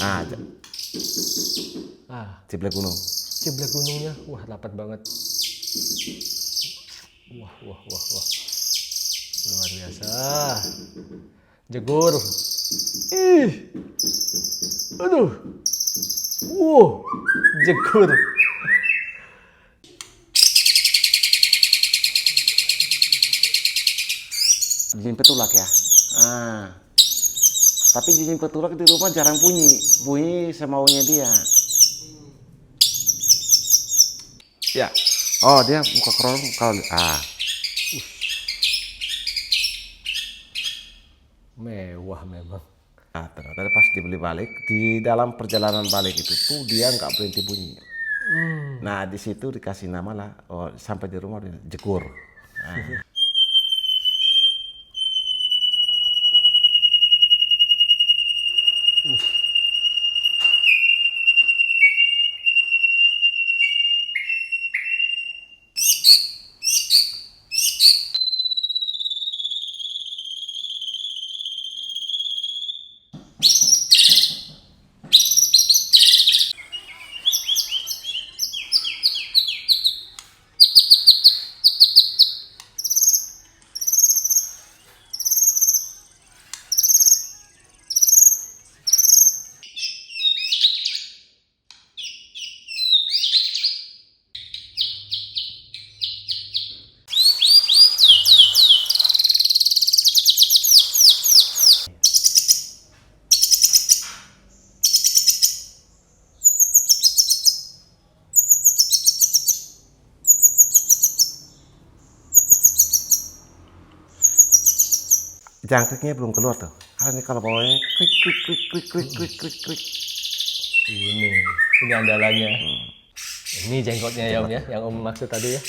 Nah, Ah, Ciblek Gunung. Ciblek gunungnya, wah rapat banget. Wah, wah, wah, wah. Luar biasa. Jegur. Ih, aduh. Wow, jegur. Jinjing petulak ya. Ah. Tapi jinjing petulak di rumah jarang bunyi. Bunyi semaunya dia. Ya. Oh, dia buka kerong kalau Mewah memang. Nah, ternyata pas dibeli balik, di dalam perjalanan balik itu tuh dia nggak berhenti bunyi. Nah, di situ dikasih nama lah. Oh, sampai di rumah dia jegur. Nah. Jangkriknya belum keluar tuh. Ini kalau bawahnya klik klik klik klik klik klik klik klik. Ini andalannya. Ini jenggotnya ya Om ya, yang Om maksud tadi ya.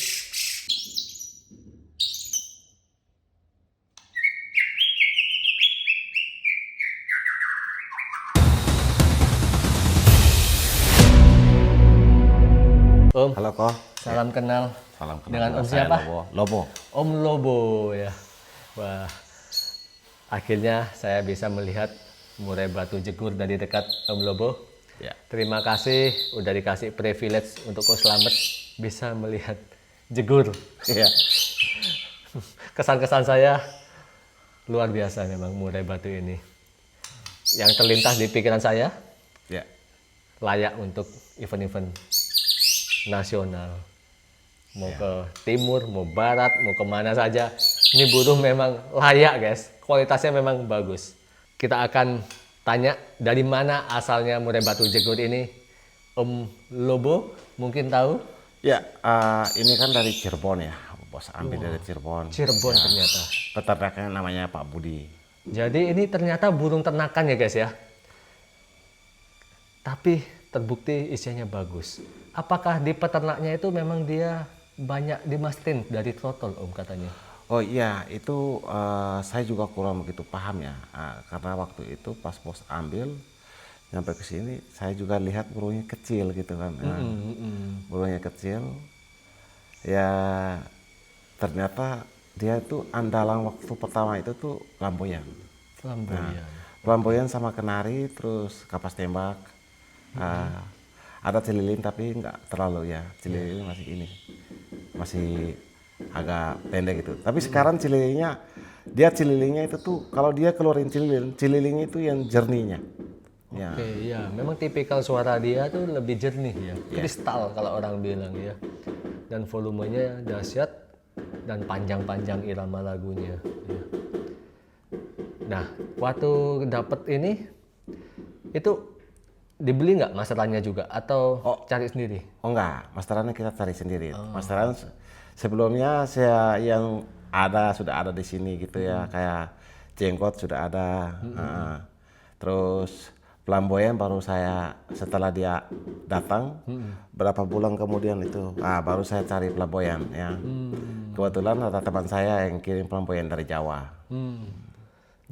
Om, Halo kok. salam kenal. Salam kenal. Dengan Om Saya siapa? Lobo. Lobo. Om Lobo ya. Wah, akhirnya saya bisa melihat murai batu jegur dari dekat Om Lobo. Ya. Terima kasih udah dikasih privilege untuk Ko Slamet bisa melihat jegur. Iya. Kesan-kesan saya luar biasa memang murai batu ini. Yang terlintas di pikiran saya Ya. layak untuk event-event nasional. Mau ke timur, mau barat, mau kemana saja. Ini burung memang layak guys. Kualitasnya memang bagus. Kita akan tanya dari mana asalnya murai batu jegur ini. Om Lobo mungkin tahu? Ya, ini kan dari Cirebon ya. Bos ambil dari Cirebon. Cirebon ternyata. Peternaknya namanya Pak Budi. Jadi ini ternyata burung ternakan ya guys ya. Tapi terbukti isinya bagus. Apakah di peternaknya itu memang dia banyak dimastin dari trotol Om katanya? Oh iya, itu saya juga kurang begitu paham ya. Karena waktu itu pas bos ambil, nyampe ke sini, saya juga lihat burungnya kecil gitu kan. Burungnya kecil. Ya, ternyata dia itu andalan waktu pertama itu tuh lamboyan. Flamboyan. Flamboyan sama kenari, terus kapas tembak. Ada cililin tapi nggak terlalu ya. Cililin masih ini, masih agak pendek gitu. Tapi sekarang cililingnya itu tuh kalau dia keluarin cililingnya itu yang jernihnya. Ya. Oke, iya, memang tipikal suara dia tuh lebih jernih ya, kristal kalau orang bilang ya. Dan volumenya dahsyat dan panjang-panjang irama lagunya. Ya. Nah, waktu dapet ini itu dibeli nggak masterannya juga atau cari sendiri? Oh enggak, masterannya kita cari sendiri. Masteran sebelumnya saya yang sudah ada di sini gitu ya, kayak jenggot sudah ada. Terus flamboyan baru saya setelah dia datang berapa bulan kemudian itu, baru saya cari flamboyan ya. Kebetulan ada teman saya yang kirim flamboyan dari Jawa.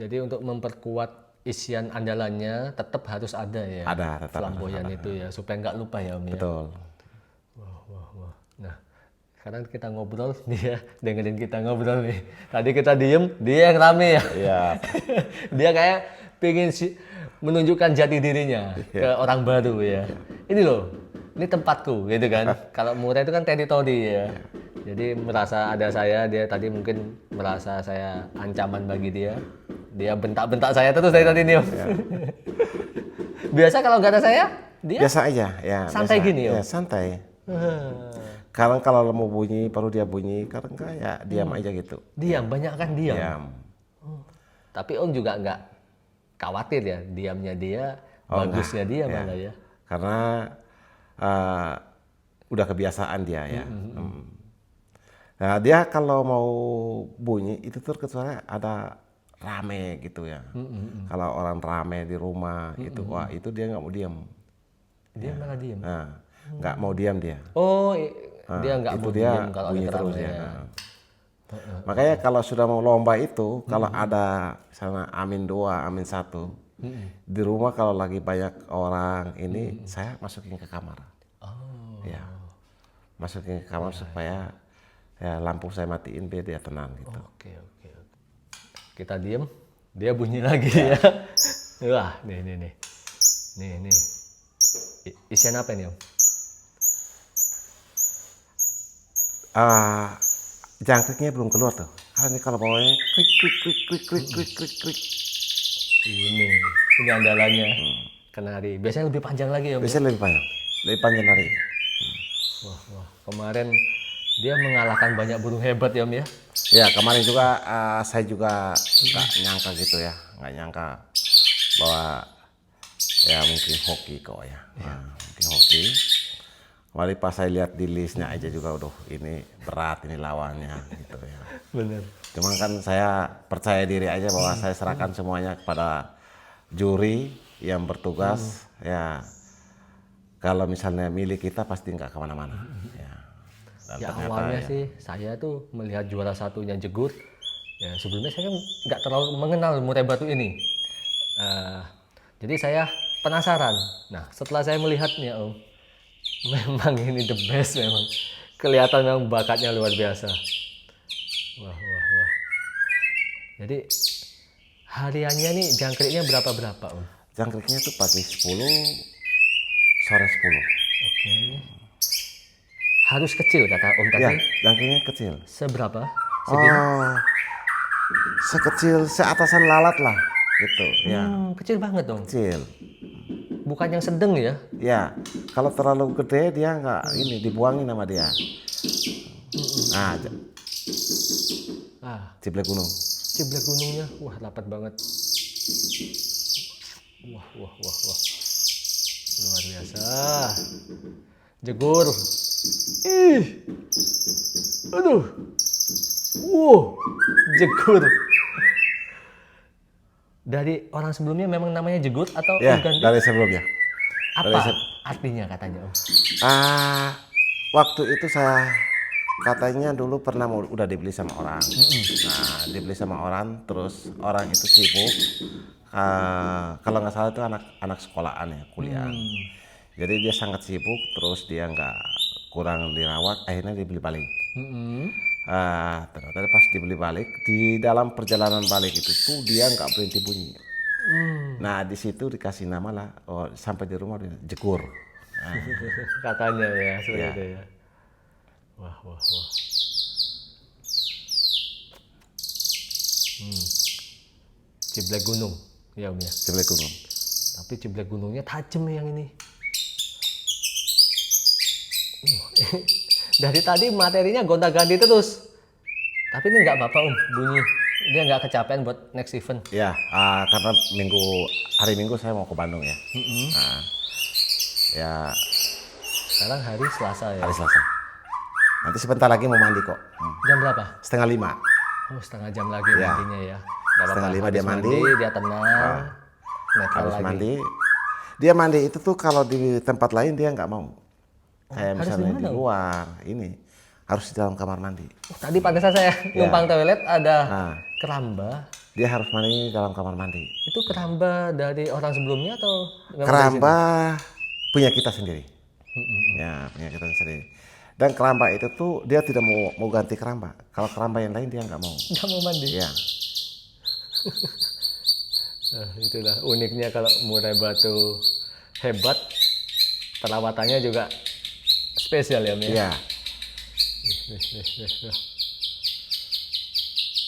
Jadi untuk memperkuat isian andalannya tetap harus ada ya. Ada, tetap flamboyan itu ya, supaya nggak lupa ya Om ya. Betul. Wah. Nah, sekarang kita ngobrol, dia dengerin kita ngobrol nih. Tadi kita diem, dia yang rame ya. Iya. Dia kayak pengen menunjukkan jati dirinya ke orang baru ya. Ini loh, ini tempatku gitu kan. Kalau murai itu kan teritori ya. Jadi merasa ada saya, dia tadi mungkin merasa saya ancaman bagi dia. Dia bentak-bentak saya terus dari tadi nih Om. Biasa kalau nggak ada saya, dia Biasa aja, ya. santai biasa. gini, Om? Ya, santai. Kadang kalau mau bunyi, baru dia bunyi. Kadang enggak ya, diam aja gitu. Diam, banyak kan diam. Diam. Tapi Om juga nggak khawatir ya, diamnya dia, bagusnya dia Ya. malah ya. Karena udah kebiasaan dia ya. Nah, dia kalau mau bunyi itu tuh kecuali ada rame gitu ya. Kalau orang rame di rumah itu, wah itu dia nggak mau diam. Dia malah diam. Nah, nggak mau diam dia. Oh, dia nggak itu mau dia diam kalau bunyi ada terus keramaian. ya. Makanya kalau sudah mau lomba itu, kalau ada misalnya Amin 2, Amin 1, di rumah kalau lagi banyak orang ini, saya masukin ke kamar. Oh, Ya, masukin ke kamar supaya ya lampu saya matiin biar dia tenang gitu. oke. Kita diam, dia bunyi lagi ya. Wah, nih. Isian apa ini Om? Jangkriknya belum keluar tuh. Karena ini kalau bawahnya klik klik klik klik klik klik klik klik. Ini andalannya. Kenari. Biasanya lebih panjang lagi Om. Biasanya lebih panjang dari. Wah. Kemarin dia mengalahkan banyak burung hebat ya Om ya. Ya kemarin juga saya juga nggak nyangka gitu ya, nggak nyangka bahwa ya mungkin hoki kok ya, mungkin hoki. Kemarin pas saya lihat di listnya aja juga, udah ini berat ini lawannya gitu ya. Bener. Cuman kan saya percaya diri aja bahwa saya serahkan semuanya kepada juri yang bertugas ya. Kalau misalnya milik kita pasti nggak kemana-mana. Ya. Dan Ya ternyata awalnya ya, sih saya tuh melihat juara satunya Jegur. Ya sebelumnya saya kan nggak terlalu mengenal murai batu ini. Jadi saya penasaran. Nah setelah saya melihatnya Om, memang ini the best memang. Kelihatan memang bakatnya luar biasa. Wah. Jadi hariannya nih jangkriknya berapa Om? jangkriknya tuh pagi 10, sore 10. Oke. Harus kecil kata Om tadi. Ya, jangkriknya kecil. Seberapa? Segini? Oh, sekecil seatasan lalat lah, gitu. Ya, Kecil banget dong. kecil. Bukan yang sedang ya? Ya, kalau terlalu gede dia nggak ini dibuangin sama dia. Nah, ciblek gunung. Ciblek gunungnya, wah rapat banget. Wah. Luar biasa. Jegur. Ih. Aduh. Jegur. Dari orang sebelumnya memang namanya Jegur atau Ya, ganti? dari sebelumnya. Apa artinya katanya Om? Waktu itu saya katanya dulu pernah udah dibeli sama orang. Nah, dibeli sama orang, terus orang itu sibuk. Kalau nggak salah itu anak sekolahan ya, kuliah. Jadi dia sangat sibuk, terus dia nggak kurang dirawat, akhirnya dibeli balik. Ternyata pas dibeli balik, di dalam perjalanan balik itu tuh dia nggak berhenti bunyi. Nah di situ dikasih nama lah, sampai di rumah dia Jegur. Katanya ya, seperti Ya. itu ya. Wah. Ciblek gunung, ya Om ya. Ciblek gunung. Tapi ciblek gunungnya tajam yang ini. Dari tadi materinya gonta-ganti terus. Tapi ini nggak apa-apa Om, bunyi. Dia nggak kecapean buat next event. Ya, karena hari Minggu saya mau ke Bandung ya. Nah, ya Sekarang hari Selasa ya. hari Selasa. Nanti sebentar lagi mau mandi kok. Jam berapa? 4:30. Oh, setengah jam lagi Ya. mandinya ya. Nggak apa-apa. 4:30 dia Habis mandi. Dia tenang. Netral Harus lagi. mandi. Dia mandi itu tuh kalau di tempat lain dia nggak mau. Kayak harus misalnya di di mana, Om? luar, ini harus di dalam kamar mandi. Tadi pada saat saya numpang toilet ada Nah, keramba. dia harus mandi di dalam kamar mandi. Itu keramba dari orang sebelumnya atau memang dari Keramba punya kita sendiri. Ya, punya kita sendiri. Dan keramba itu tuh dia tidak mau ganti keramba. Kalau keramba yang lain dia nggak mau. sini? Nggak mau mandi. Ya, Itulah uniknya kalau murai batu hebat, perawatannya juga spesial ya, Om ya. Iya.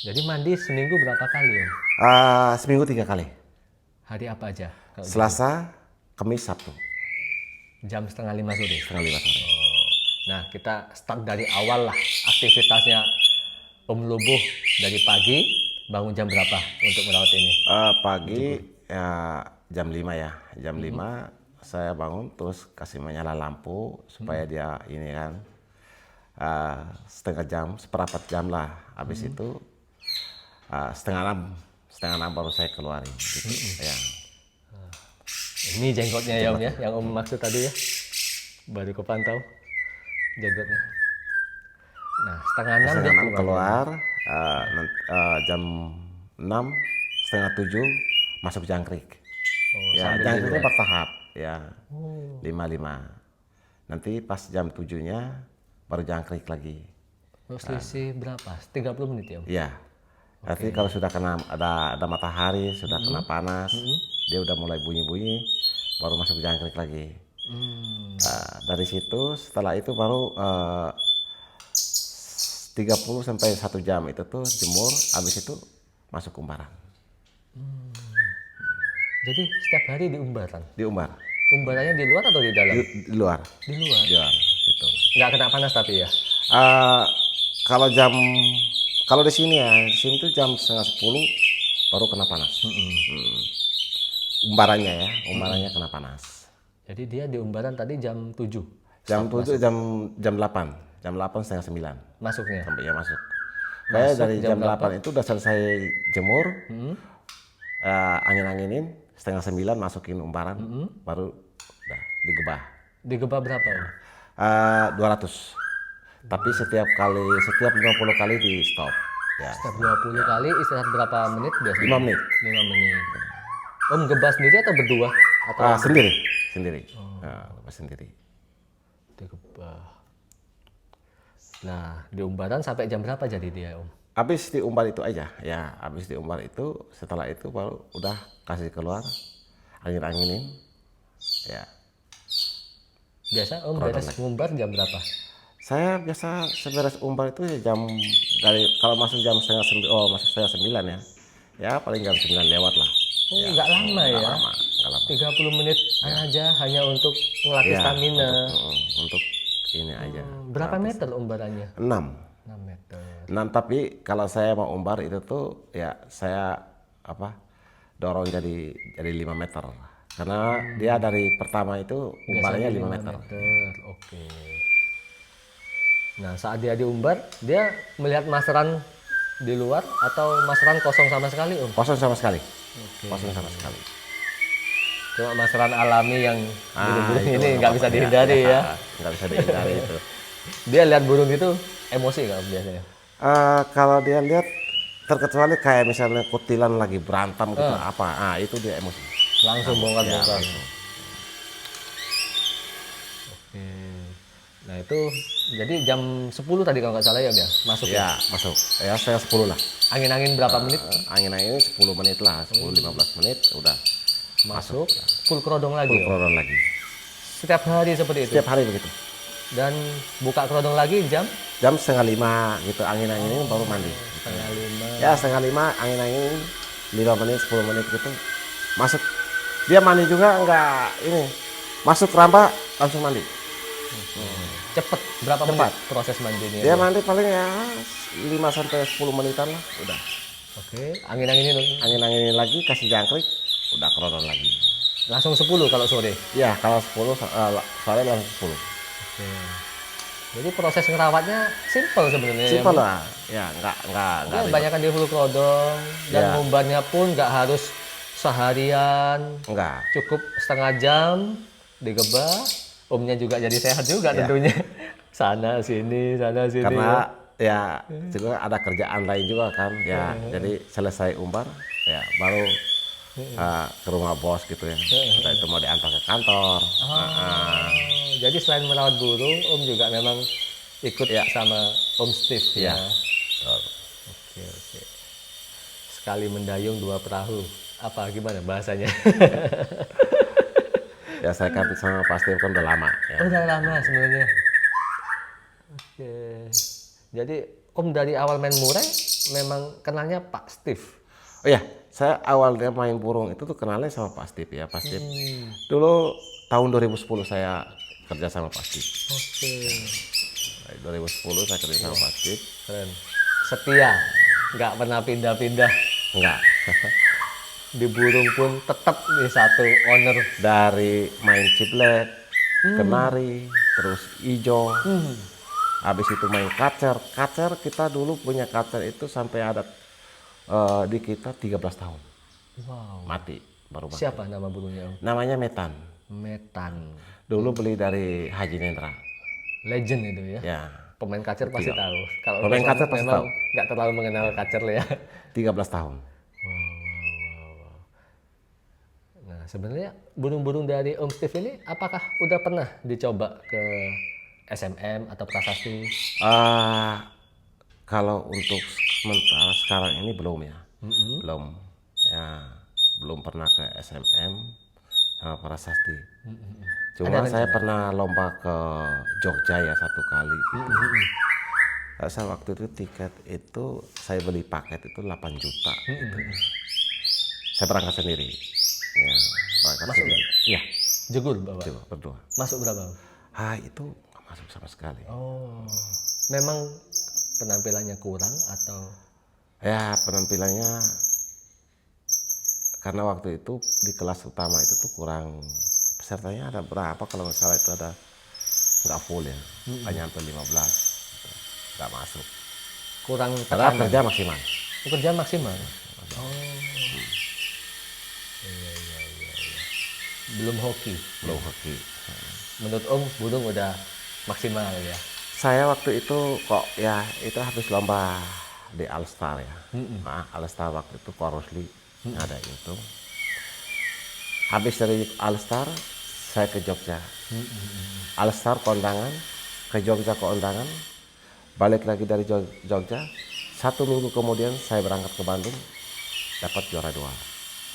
Jadi mandi seminggu berapa kali, Om? Seminggu 3 kali. Hari apa aja? Kalau Selasa, Kamis, Sabtu. jam 4:30 sore. Setengah 5 sore. Nah, kita start dari awal lah aktivitasnya Om Lubuh dari pagi. Bangun jam berapa untuk merawat ini? Pagi ya jam 5 ya. Jam 5 saya bangun terus kasih menyala lampu supaya dia ini kan setengah jam, seperempat jam lah. Habis itu setengah 6 baru saya keluarin gitu. Ya. Ini jenggotnya ya Om ya, yang Om maksud tadi ya. Baru kepantau jenggotnya. Nah, setengah 6 dia Setengah 6 keluar. keluar, jam 6, setengah 7 masuk jangkrik. Oh, Ya, sambil jangkriknya dulu. bertahap ya. 5-5. Nanti pas jam 7-nya baru jangkrik lagi. Oh, selisih berapa? 30 menit ya Om? Ya. Nanti kalau sudah kena ada matahari, sudah kena panas, dia udah mulai bunyi-bunyi, baru masuk jangkrik lagi. Dari situ setelah itu baru 30 sampai 1 jam itu tuh jemur, habis itu masuk umbaran. Jadi setiap hari diumbaran. Diumbar Umbarannya di luar atau di dalam? di luar. Di luar. Di luar gitu. Nggak kena panas tapi ya? Eh, kalau kalau di sini ya, di sini tuh jam setengah 10 baru kena panas. Umbarannya ya, umbarannya kena panas. Jadi dia di umbaran tadi jam 7 Jam 7 jam 8. Jam 8 setengah 9 masuknya. sampai ya masuk. Kayak dari jam jam 8 itu udah selesai jemur. Angin-anginin setengah 9 masukin umbaran, baru udah digebah. Digebah berapa Om? 200. Tapi setiap 50 kali di stop. Ya, Setiap 20 kali istirahat berapa menit biasanya? 5 menit. 5 menit. Om gebah sendiri atau berdua? Atau Sendiri. Sendiri. digebah. Nah, di umbaran sampai jam berapa jadi dia Om? Habis diumbar itu aja, ya. Habis diumbar itu, setelah itu baru udah kasih keluar, angin-anginin, ya. Biasa Om beres ngumbar jam berapa? Saya biasa seberes umbar itu ya kalau masuk jam masuk setengah 9 ya. Ya paling jam 9 lewat lah. Oh, nggak lama ya? Nggak lama. 30 menit aja hanya untuk melatih Ya, stamina. untuk ini aja. Berapa meter umbarannya? 6. 6 meter. 6, tapi kalau saya mau umbar itu tuh ya saya dorong jadi 5 meter. Karena dia dari pertama itu umbarnya 5 meter. Oke. Nah, saat dia diumbar, dia melihat masteran di luar atau masteran kosong sama sekali, Om? Kosong sama sekali. Kosong sama sekali. Cuma masteran alami yang burung-burung itu ini nggak bisa dihindari ya. Nggak bisa dihindari itu. Dia lihat burung itu emosi nggak Om, biasanya? Kalau dia lihat terkecuali kayak misalnya kutilan lagi berantem gitu itu dia emosi. Langsung bongkar-bongkar. Ya, Oke. Nah itu jadi jam 10 tadi kalau nggak salah ya, Bang? Masuk ya? ya masuk. Ya saya 10 lah. Angin-angin berapa menit? Angin-angin 10 menit lah, 10-15 menit udah Masuk. Full kerodong lagi, Om? keluaran lagi. Setiap hari seperti itu? Setiap hari begitu. Dan buka kerodong lagi jam? Jam 4:30 gitu, angin-anginin baru mandi. 4:30. Ya 4:30 angin-anginin 5 menit 10 menit gitu masuk. Dia mandi juga enggak ini. Masuk ramba langsung mandi. Cepet. Berapa menit proses mandinya? Dia mandi paling ya 5 sampai 10 menitan lah udah. Oke. Angin-anginin Angin-anginin lagi kasih jangkrik udah kerodon lagi. langsung 10 kalau sore? Ya kalau 10 sore langsung 10. Oke. Jadi proses ngerawatnya simple sebenarnya. Simpel ya, lah. Ya enggak Ya, ribet. banyakan di hulu kerodong dan Ya. ngumbarnya pun nggak harus seharian, Enggak. cukup setengah jam digebah. Omnya juga jadi sehat juga Ya. tentunya. Sana sini. Karena ya juga ada kerjaan lain juga kan. Ya jadi selesai umbar ya baru ke rumah bos gitu ya. Entah itu mau diantar ke kantor. Jadi selain merawat burung, Om juga memang ikut sama Om Steve ya. Ya. Oke. Sekali mendayung 2 perahu. Apa gimana bahasanya? Ya saya kan sama Pak Steve kan udah lama ya. Udah lama sebenarnya. Oke. Jadi Om dari awal main murai memang kenalnya Pak Steve. Oh ya, saya awalnya main burung itu tuh kenalnya sama Pak Steve ya. Pak Steve. Dulu tahun 2010 saya kerja sama Pak Steve. Oke. Dari 2010 saya kerja sama Pak Steve. Keren. Setia, nggak pernah pindah-pindah. Enggak. Di burung pun tetap di satu owner. Dari main ciplet, kenari, terus ijo. Habis itu main kacer. Kacer kita dulu punya kacer itu sampai ada di kita 13 tahun. Wow. Mati, baru mati. Siapa nama burungnya Om? Namanya Metan. Metan. Dulu beli dari Haji Nendra. Legend itu ya. Ya, Pemain kacer pasti Iya. tahu. Kalau Pemain Om kacer pasti memang tahu. nggak terlalu mengenal kacer ya. 13 tahun. Nah, sebenarnya burung-burung dari Om Steve ini apakah udah pernah dicoba ke SMM atau prasasti? Kalau untuk sementara sekarang ini belum ya. Belum. Ya, belum pernah ke SMM sama prasasti. Cuma saya pernah lomba ke Jogja ya satu kali gitu. Saya waktu itu tiket itu saya beli paket itu 8 juta gitu. Saya berangkat sendiri. Ya, berangkat sendiri. Iya, Jegur Bapak. coba berdua. Masuk berapa? Itu nggak masuk sama sekali. Oh. Memang penampilannya kurang atau Ya, penampilannya karena waktu itu di kelas utama itu tuh kurang, pesertanya ada berapa kalau nggak salah itu ada nggak full ya, hanya sampai 15 gitu. Nggak masuk. kurang Karena tekanan? kerja maksimal. Kerja maksimal. Oh. Belum hoki. Belum hoki. Menurut Om, burung udah maksimal ya. Saya waktu itu kok ya itu habis lomba di Alstar ya. Nah, Alstar waktu itu Korosli ada itu. Habis dari Alstar saya ke Jogja. Alstar kondangan, ke Jogja kondangan, balik lagi dari Jogja. 1 minggu kemudian saya berangkat ke Bandung, dapat juara 2.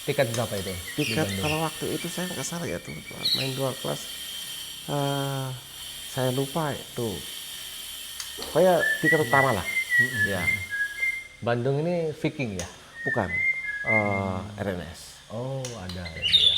Tiket berapa itu? Tiket kalau waktu itu saya nggak salah ya tuh main 2 kelas. Saya lupa itu. Kayak tiket utama lah. Ya, Bandung ini Viking ya? bukan RNS. Oh, ada ini ya.